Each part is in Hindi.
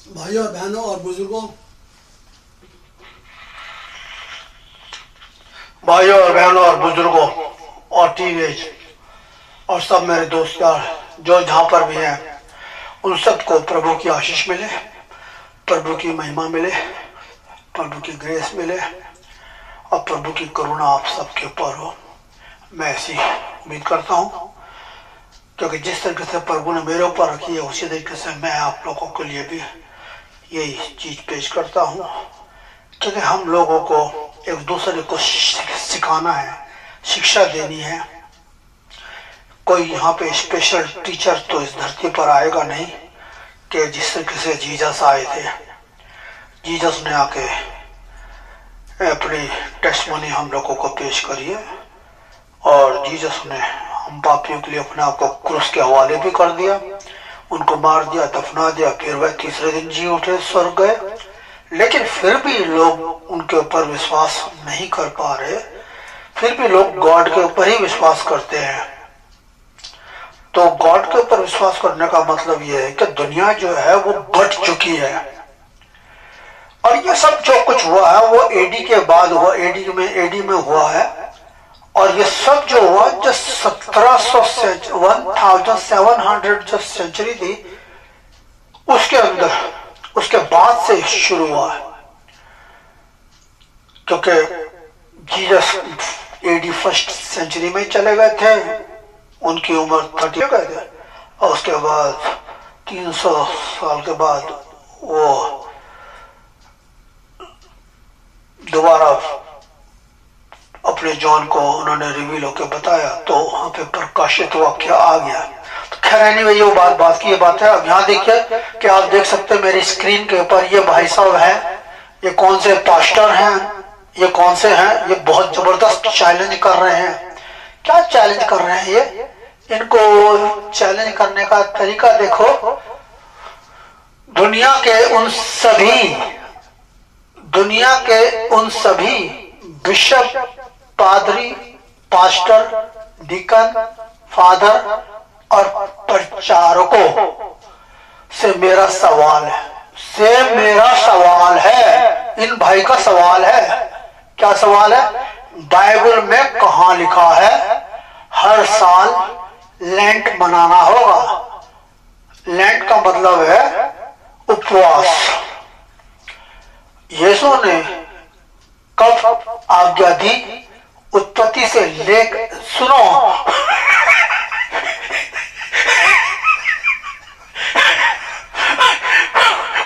भाइयों बहनों और बुजुर्गों, और टीनेज और सब मेरे दोस्त यार जो जहाँ पर भी हैं, उन सबको प्रभु की आशीष मिले, प्रभु की महिमा मिले, प्रभु की ग्रेस मिले और प्रभु की करुणा आप सबके ऊपर हो। मैं ऐसी उम्मीद करता हूँ, क्योंकि जिस तरीके से प्रभु ने मेरे ऊपर रखी है उसी तरीके से मैं आप लोगों के लिए भी यही चीज पेश करता हूँ। क्योंकि हम लोगों को एक दूसरे को सिखाना है, शिक्षा देनी है। कोई यहाँ पे स्पेशल टीचर तो इस धरती पर आएगा नहीं कि जिस तरीके से जीसस आए थे। जीसस ने आके अपनी टेस्टमनी हम लोगों को पेश करी है और जीसस ने हम पापियों के लिए अपने आप को क्रूस के हवाले भी कर दिया, उनको मार दिया, दफना दिया, फिर वह तीसरे दिन जी उठे, स्वर्ग गए। लेकिन फिर भी लोग उनके ऊपर विश्वास नहीं कर पा रहे, फिर भी लोग गॉड के ऊपर ही विश्वास करते हैं। तो गॉड के ऊपर विश्वास करने का मतलब यह है कि दुनिया जो है वो बढ़ चुकी है और ये सब जो कुछ हुआ है वो एडी के बाद हुआ, एडी में हुआ है। और ये सब जो हुआ जो 1700 जो सेंचुरी थी उसके अंदर, उसके बाद से शुरू हुआ है। क्योंकि जीसस एडी फर्स्ट सेंचुरी में चले गए थे, उनकी उम्र 30 गए थे और उसके बाद 300 साल के बाद वो दोबारा अपने जॉन को उन्होंने रिवील होकर बताया तो वहां पे प्रकाशित वाक्य आ गया। तो खैर एनीवे वो बात की ये बात है। अब यहाँ देखिए कि आप देख सकते हैं मेरी स्क्रीन के ऊपर ये भाई साहब हैं, ये कौन से पास्टर हैं, ये कौन से हैं, ये बहुत जबरदस्त चैलेंज कर रहे हैं। क्या चैलेंज कर रहे हैं ये? इनको चैलेंज करने का तरीका देखो। दुनिया के उन सभी बिशप, पादरी, पास्टर, डीकन, फादर और प्रचारकों से मेरा सवाल है, इन भाई का सवाल है। क्या सवाल है? बाइबल में कहां लिखा है हर साल लेंट मनाना होगा? लेंट का मतलब है उपवास। यीशु ने कब आज्ञा दी? उत्पत्ति से लेकर सुनो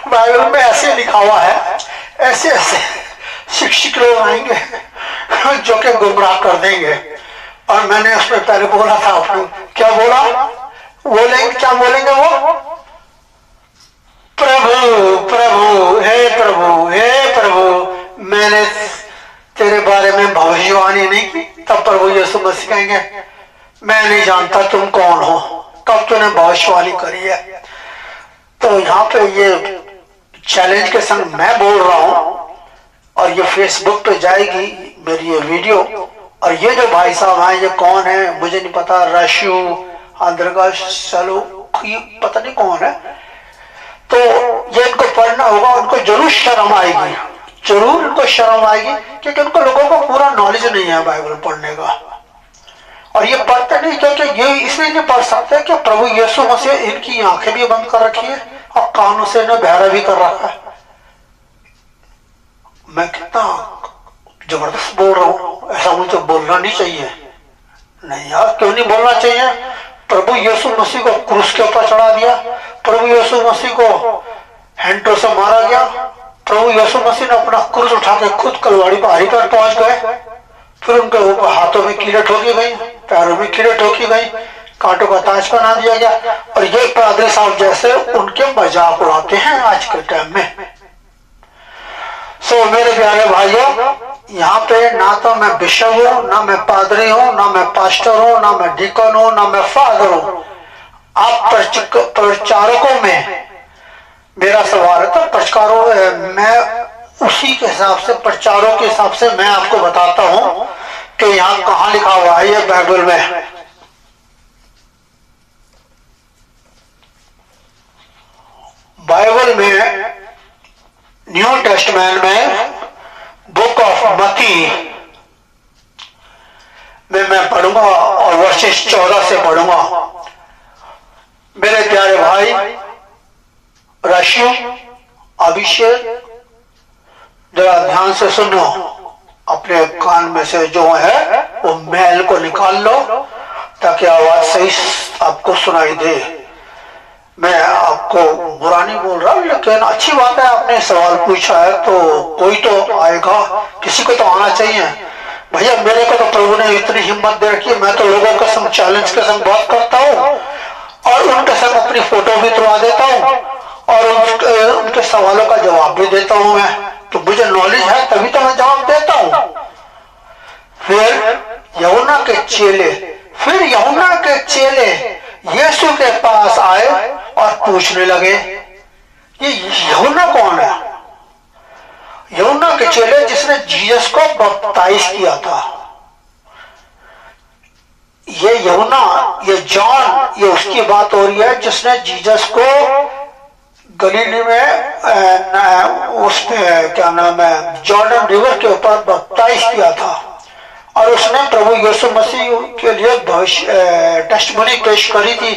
बाइबल में ऐसे लिखा हुआ है, ऐसे शिक्षक लोग आएंगे जो कि गुमराह कर देंगे। और मैंने उसमें पहले बोला था, आपको क्या बोला? क्या बोलेंगे वो? प्रभु हे प्रभु मैंने तेरे बारे में भविष्यवाणी नहीं की। तब प्रभु यीशु मसीह कहेंगे मैं नहीं जानता तुम कौन हो, कब तूने भविष्यवाणी करी है। तो यहाँ पे ये चैलेंज के संग मैं बोल रहा हूँ और ये फेसबुक पे जाएगी मेरी ये वीडियो। और ये जो भाई साहब हैं ये कौन है मुझे नहीं पता, रशु आंध्रगा चलो पता नहीं कौन है। तो ये इनको पढ़ना होगा, उनको जरूर शर्म आएगी, जरूर इनको शर्म आएगी, क्योंकि उनको लोगों को पूरा नॉलेज नहीं है बाइबल पढ़ने का। और ये पढ़ते नहीं क्योंकि ये इसलिए नहीं पढ़ सकते कि प्रभु यीशु मसीह इनकी आंखें भी बंद कर रखी है और कानों से इन्हें बहरा भी कर रखा है। मैं कितना जबरदस्त बोल रहा हूँ, ऐसा मुझे बोलना नहीं चाहिए। नहीं यार, क्यों नहीं बोलना चाहिए? प्रभु यीशु मसीह को क्रूस के ऊपर चढ़ा दिया, प्रभु यीशु मसीह को हैंडों से मारा गया, प्रभु यीशु मसीह ने अपना क्रूस उठा के खुद कलवाड़ी पहाड़ी पर पहुंच गए, फिर उनके ऊपर हाथों में कीलें ठोकी गई, पैरों में कीलें ठोकी गई, कांटों का ताज पहना दिया गया। और ये पादरी साहब जैसे उनके मजाक उड़ाते हैं आज के टाइम में। सो मेरे प्यारे भाइयों, यहाँ पे ना तो मैं बिशप हूँ, ना मैं पादरी हूँ, ना मैं पास्टर हूँ, ना मैं डिकन हूँ, ना मैं फादर हूँ। आप प्रचारकों में मेरा सवाल है तो प्रचारों मैं उसी के हिसाब से, प्रचारों के हिसाब से मैं आपको बताता हूँ कि यहाँ कहाँ लिखा हुआ है ये बाइबल में। बाइबल में न्यू टेस्टमेंट में बुक ऑफ मती में मैं पढ़ूंगा और वर्सेस 14 से पढ़ूंगा। मेरे प्यारे भाई राशियों, अभिषेक, जरा ध्यान से सुनो, अपने कान में से जो है वो मैल को निकाल लो ताकि आवाज सही आपको सुनाई दे। मैं आपको बुरा नहीं बोल रहा, लेकिन अच्छी बात है, आपने सवाल पूछा है तो कोई तो आएगा, किसी को तो आना चाहिए। भैया मेरे को तो प्रभु ने इतनी हिम्मत दे रखी है, मैं तो लोगों के संग चैलेंज के संग बात करता हूँ और उनके संग अपनी फोटो भी तुड़वा देता हूँ और उनके सवालों का जवाब भी देता हूँ। मैं तो मुझे नॉलेज है तभी तो मैं जवाब देता हूँ। फिर यूहन्ना के चेले यीशु के पास आए और पूछने लगे कि यूहन्ना कौन है? यूहन्ना के चेले जिसने जीसस को बपतिस्म किया था। ये यूहन्ना, ये जॉन, ये उसकी बात हो रही है जिसने जीसस को गलीली में उसमें क्या नाम है जॉर्डन रिवर के ऊपर बपतिस्म किया था और उसने प्रभु यीशु मसीह के लिए टेस्टिमनी पेश करी थी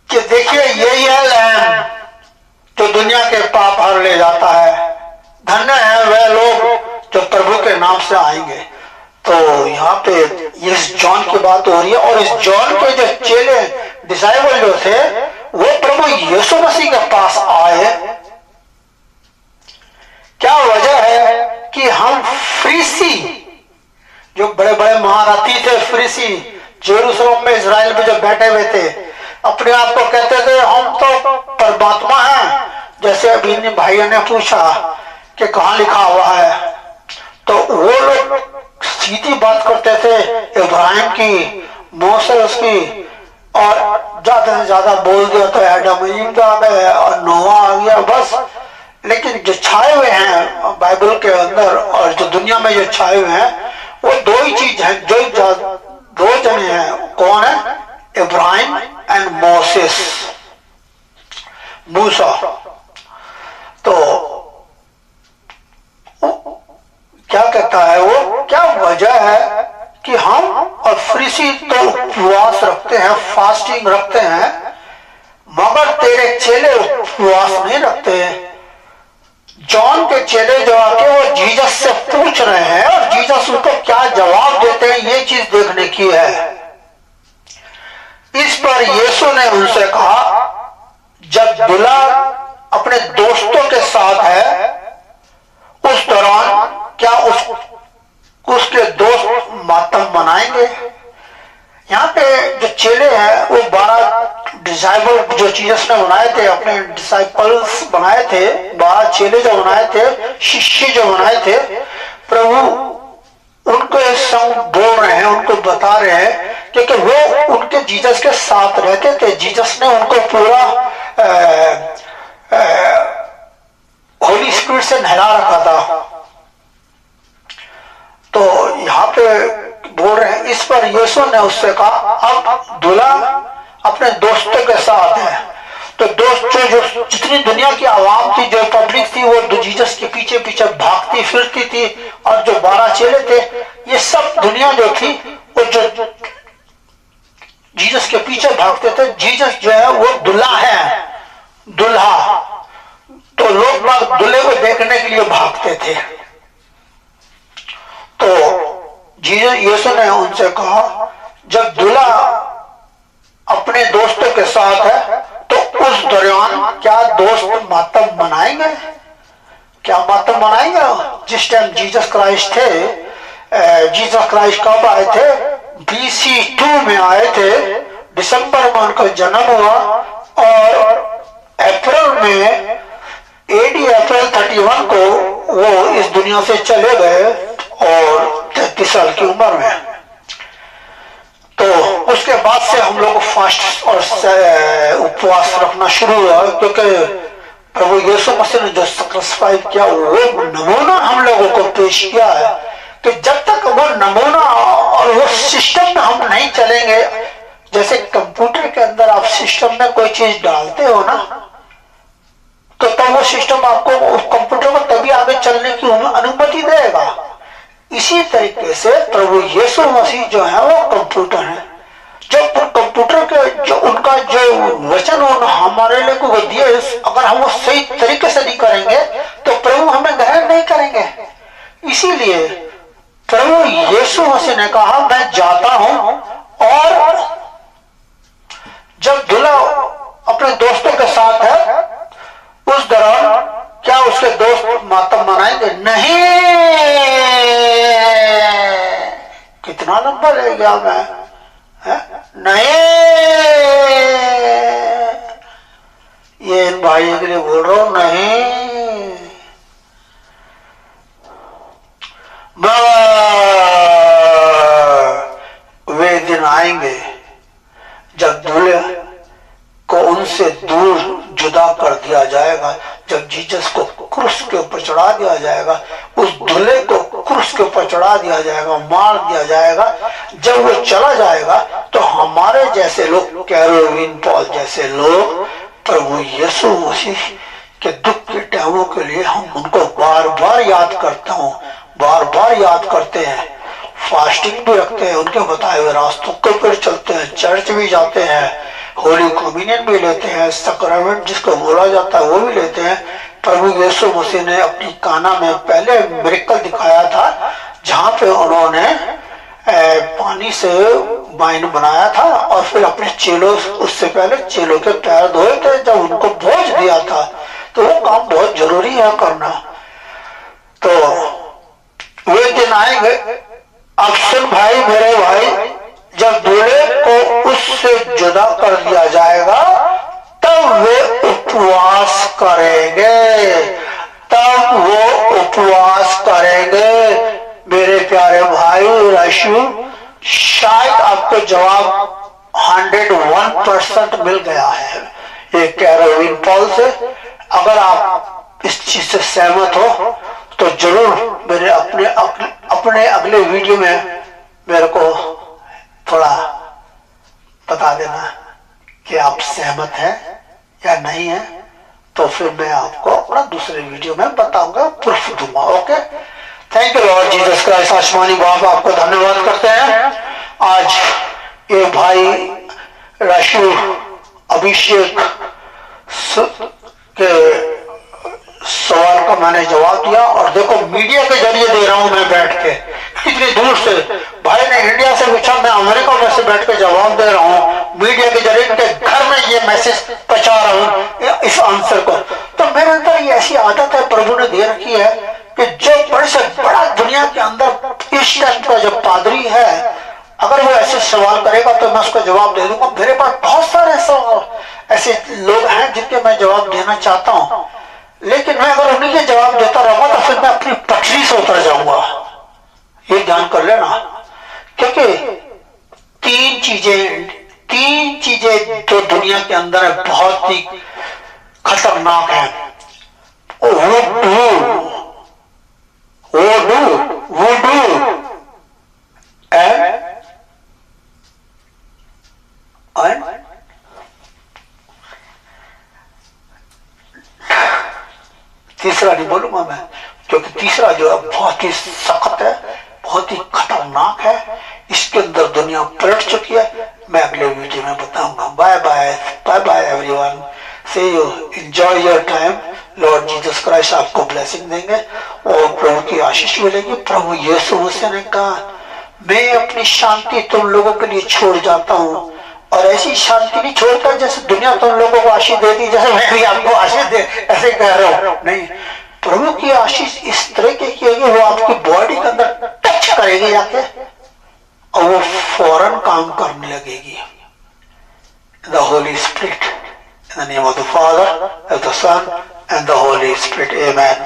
कि देखिए यही है लैम जो दुनिया के पाप हर ले जाता है, धन्य है वह लोग जो प्रभु के नाम से आएंगे। तो यहाँ पे इस जॉन की बात हो रही है और इस जॉन के जो चेले डिसाइबल जो थे वो प्रभु यीशु मसीह के पास आए। क्या वजह है कि हम फरीसी, जो बड़े बड़े महारथी थे फरीसी, जेरूसलम में इजराइल में जो बैठे हुए थे, अपने आप को कहते थे हम तो परमात्मा हैं। जैसे अभी इन भाइयों ने पूछा कि कहाँ लिखा हुआ है, तो वो लोग सीधी बात करते थे इब्राहिम की, मूसा की, और ज्यादा से ज्यादा बोल दिया तो एडम ईव आ गए और नोआ आ गया बस। लेकिन जो छाए हुए हैं बाइबल के अंदर और जो दुनिया में जो छाए हुए हैं वो दो ही चीज है, दो जने हैं। कौन है? इब्राहिम एंड मोसेस, मूसा। तो क्या कहता है वो, क्या वजह है कि हम और फरीसी तो उपवास रखते हैं, फास्टिंग रखते हैं, मगर तेरे चेले उपवास नहीं रखते। जॉन के चेले जो आके वो जीसस से पूछ रहे हैं और जीसस उनको क्या जवाब देते हैं, ये चीज देखने की है। इस पर यीशु ने उनसे कहा, जब दूल्हा अपने दोस्तों के साथ है उस दौरान क्या उसके दोस्त मातम मनाएंगे? यहाँ पे जो चेले हैं वो 12 डिसाइबल जो जीसस ने बनाए थे, अपने डिसाइपल्स बनाए थे, 12 चेले जो बनाए थे, शिष्य जो बनाए थे, प्रभु उनको संग बोल रहे हैं, उनको बता रहे हैं क्योंकि वो उनके जीसस के साथ रहते थे। जीसस ने उनको पूरा होली स्पिरिट से नहला रखा था। तो यहाँ पे बोल रहे हैं, इस पर यीशु ने उससे कहा, अब दूल्हा अपने दोस्तों के साथ है। तो दोस्त जो जितनी दुनिया की आवाम थी, जो पब्लिक थी, वो जीसस के पीछे पीछे भागती फिरती थी और जो 12 चेले थे, ये सब दुनिया जो थी वो जो जीसस के पीछे भागते थे। जीसस जो है वो दूल्हा है, दूल्हा। तो लोग बाग दूल्हे को देखने के लिए भागते थे। तो यीशु ने उनसे कहा, जब दूल्हा अपने दोस्तों के साथ है तो उस दौरान क्या दोस्त मातम मनाएंगे? क्या मातम मनाएंगे? जिस टाइम जीसस क्राइस्ट थे, जीसस क्राइस्ट कब आए थे? BC 2 में आए थे, दिसंबर में उनका जन्म हुआ और अप्रैल में AD अप्रैल 31 को वो इस दुनिया से चले गए और 33 साल की उम्र में। तो उसके बाद से हम लोग फास्ट और उपवास रखना शुरू हुआ क्योंकि प्रभु यीशु मसीह ने जो सैक्रिफाइस किया वो नमूना हम लोगों को पेश किया है कि जब तक वो नमूना और वो सिस्टम में हम नहीं चलेंगे, जैसे कंप्यूटर के अंदर आप सिस्टम में कोई चीज डालते हो ना, तो तो वो सिस्टम आपको उस कंप्यूटर को तभी आगे चलने की अनुमति देगा। इसी तरीके से प्रभु यीशु मसीह जो है वो कंप्यूटर है। जो कंप्यूटर के जो उनका जो वचन हमारे लिए को दिए, अगर हम वो सही तरीके से नहीं करेंगे तो प्रभु हमें ग्रहण नहीं करेंगे। इसीलिए प्रभु यीशु मसीह ने कहा मैं जाता हूं, और जब दूल्हा अपने दोस्तों के साथ है उस दौरान क्या उसके दोस्त मातम मनाएंगे? नहीं। कितना लंबा ले गया मैं, है? नहीं। ये इन भाइयों के लिए बोल रहा हूं, नहीं। वे दिन आएंगे जब दूल्हे को उनसे दूर जुदा कर दिया जाएगा। जब जीसस को क्रूस के ऊपर चढ़ा दिया जाएगा, उस दूल्हे को क्रूस के ऊपर चढ़ा दिया जाएगा, मार दिया जाएगा। जब वो चला जाएगा तो हमारे जैसे लोग, कैरोलिन पॉल जैसे लोग, प्रभु यीशु मसीह के दुख के टाइमों के लिए हम उनको बार बार याद करते हूँ, बार बार याद करते हैं, फास्टिंग भी रखते हैं, उनके बताए हुए रास्तों के ऊपर चलते हैं, चर्च भी जाते हैं, होली कम्युनियन भी लेते हैं, सैक्रामेंट जिसको बोला जाता है वो भी लेते हैं। प्रभु यीशु मसीह ने अपनी काना में पहले मिरेकल दिखाया था, जहाँ पे उन्होंने पानी से वाइन बनाया था, और फिर अपने चेलों, उससे पहले चेलों के पैर धोए थे जब उनको भोज दिया था। तो वो काम बहुत जरूरी है करना। तो वे दिन आएंगे, अब सुन भाई मेरे भाई, जब दूल्हे को उससे जुदा कर दिया जाएगा तब वे उपवास करेंगे, तब वो उपवास करेंगे। मेरे प्यारे भाई राशु, शायद आपको जवाब 101% मिल गया है ये कैरोलिन पॉल से। अगर आप इस चीज से सहमत हो तो जरूर मेरे अपने अगले वीडियो में मेरे को थोड़ा बता देना कि आप सहमत हैं या नहीं है, तो फिर मैं आपको अपना दूसरे वीडियो में बताऊंगा, प्रूफ दूंगा। Okay, thank you Lord Jesus Christ. आसमानी बाप आपको धन्यवाद करते हैं। आज ये भाई राशु अभिषेक के सवाल का मैंने जवाब दिया, और देखो मीडिया के जरिए दे रहा हूं मैं बैठ के, इतनी दूर से। भाई ने इंडिया से पूछा, मैं अमेरिका में से बैठ के जवाब दे रहा हूँ, मीडिया के जरिए उनके घर में ये मैसेज पहुंचा रहा हूँ इस आंसर को। तो मेरे अंदर ये ऐसी आदत है प्रभु ने दे रखी है कि जो बड़े से बड़ा दुनिया के अंदर इस टाइप का जो पादरी है, अगर वो ऐसे सवाल करेगा तो मैं उसका जवाब दे दूंगा। मेरे पास बहुत सारे ऐसे लोग हैं जिनके मैं जवाब देना चाहता हूँ, लेकिन मैं अगर उन्हीं के जवाब देता रहूंगा तो फिर मैं अपनी पटरी से उतर जाऊंगा। ये ध्यान कर लेना, क्योंकि तीन चीजें जो दुनिया के अंदर है बहुत ही खतरनाक है। तीसरा नहीं बोलूंगा मैं, क्योंकि तीसरा जो है बहुत ही सख्त है, बहुत ही खतरनाक है। इसके अंदर दुनिया पलट चुकी है। मैं अगले वीडियो में बताऊंगा। Bye bye, bye bye everyone, see you, enjoy your time. Lord Jesus Christ आपको ब्लेसिंग देंगे और प्रभु की आशीष मिलेगी। प्रभु यीशु मसीह ने कहा, मैं अपनी शांति तुम लोगों के लिए छोड़ जाता हूँ, और ऐसी शांति नहीं छोड़ता जैसे दुनिया तुम लोगों को आशीष देती, जैसे मैं भी आपको आशीष दे ऐसे कह रहा हूँ। नहीं, प्रभु की आशीष इस तरह की कि वो आपकी बॉडी के अंदर टच करेगी जाके, और वो फौरन काम करने लगेगी। The Holy Spirit, in the name of the Father, of the Son and the Holy Spirit, amen.